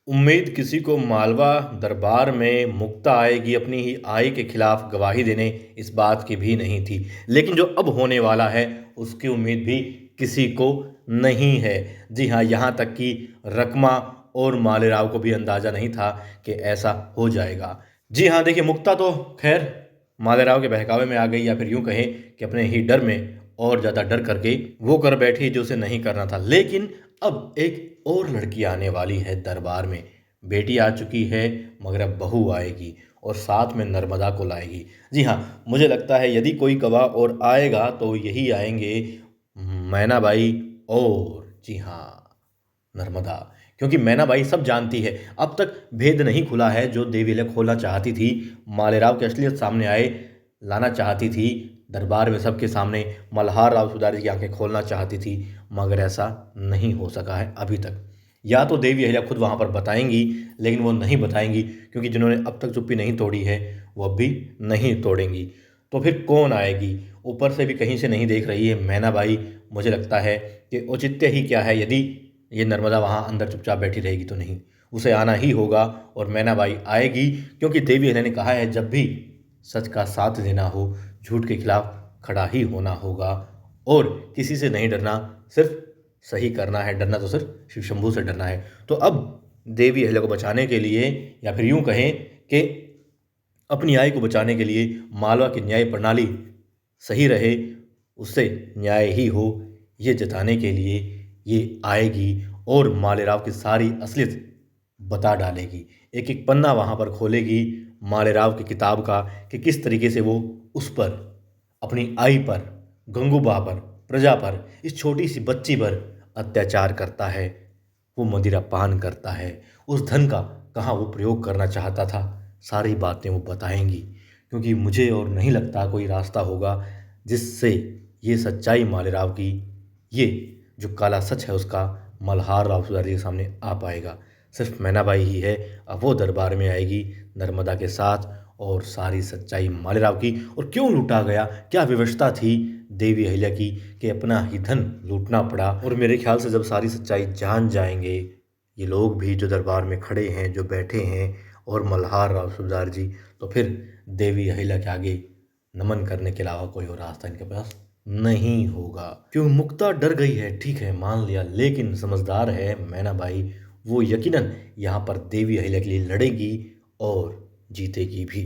उम्मीद किसी को मालवा दरबार में मुक्ता आएगी अपनी ही आय के खिलाफ गवाही देने, इस बात की भी नहीं थी। लेकिन जो अब होने वाला है उसकी उम्मीद भी किसी को नहीं है। जी हाँ, यहाँ तक कि रकमा और मालेराव को भी अंदाजा नहीं था कि ऐसा हो जाएगा। जी हाँ, देखिए, मुक्ता तो खैर मालेराव के बहकावे में आ गई, या फिर यूं कहें कि अपने ही डर में और ज्यादा डर करके वो कर बैठी जो उसे नहीं करना था। लेकिन अब एक और लड़की आने वाली है दरबार में। बेटी आ चुकी है, मगर अब बहू आएगी और साथ में नर्मदा को लाएगी। जी हाँ, मुझे लगता है यदि कोई गवाह और आएगा तो यही आएंगे मैनाबाई और, जी हाँ, नर्मदा। क्योंकि मैनाबाई सब जानती है, अब तक भेद नहीं खुला है जो देवी लय खोलना चाहती थी। मालेराव की असलियत सामने आए लाना चाहती थी, दरबार में सबके सामने मल्हार राव सुधारी की आंखें खोलना चाहती थी, मगर ऐसा नहीं हो सका है अभी तक। या तो देवी अहिल्या खुद वहां पर बताएंगी, लेकिन वो नहीं बताएंगी क्योंकि जिन्होंने अब तक चुप्पी नहीं तोड़ी है वो अब भी नहीं तोड़ेंगी। तो फिर कौन आएगी? ऊपर से भी कहीं से नहीं देख रही है मैनाबाई। मुझे लगता है कि औचित्य ही क्या है, यदि ये नर्मदा वहाँ अंदर चुपचाप बैठी रहेगी तो नहीं, उसे आना ही होगा और मैनाबाई आएगी। क्योंकि देवी अहिल्या ने कहा है जब भी सच का साथ देना हो, झूठ के खिलाफ खड़ा ही होना होगा और किसी से नहीं डरना, सिर्फ सही करना है। डरना तो सिर्फ शिव शंभू से डरना है। तो अब देवी अहिल्या को बचाने के लिए, या फिर यूं कहें कि अपनी आय को बचाने के लिए, मालवा की न्याय प्रणाली सही रहे, उससे न्याय ही हो, ये जताने के लिए ये आएगी और मालेराव की सारी असलियत बता डालेगी। एक एक पन्ना वहाँ पर खोलेगी मालेराव की किताब का, कि किस तरीके से वो उस पर, अपनी आई पर, गंगूबा पर, प्रजा पर, इस छोटी सी बच्ची पर अत्याचार करता है। वो मदिरा पान करता है, उस धन का कहाँ वो प्रयोग करना चाहता था, सारी बातें वो बताएंगी। क्योंकि मुझे और नहीं लगता कोई रास्ता होगा जिससे ये सच्चाई मालेराव की, ये जो काला सच है उसका, मल्हार राव सुधारी के सामने आ पाएगा। सिर्फ मैनाबाई ही है। अब वो दरबार में आएगी नर्मदा के साथ और सारी सच्चाई मालेराव की, और क्यों लूटा गया, क्या विवशता थी देवी अहिल्या की कि अपना ही धन लूटना पड़ा। और मेरे ख्याल से जब सारी सच्चाई जान जाएंगे ये लोग भी जो दरबार में खड़े हैं, जो बैठे हैं, और मल्हार राव सुबेदार जी, तो फिर देवी अहिल्या के आगे नमन करने के अलावा कोई और रास्ता इनके पास नहीं होगा। क्यों? मुक्ता डर गई है, ठीक है, मान लिया, लेकिन समझदार है मैनाबाई। वो यकीनन यहाँ पर देवी अहिल्या के लिए लड़ेगी और जीतेगी भी।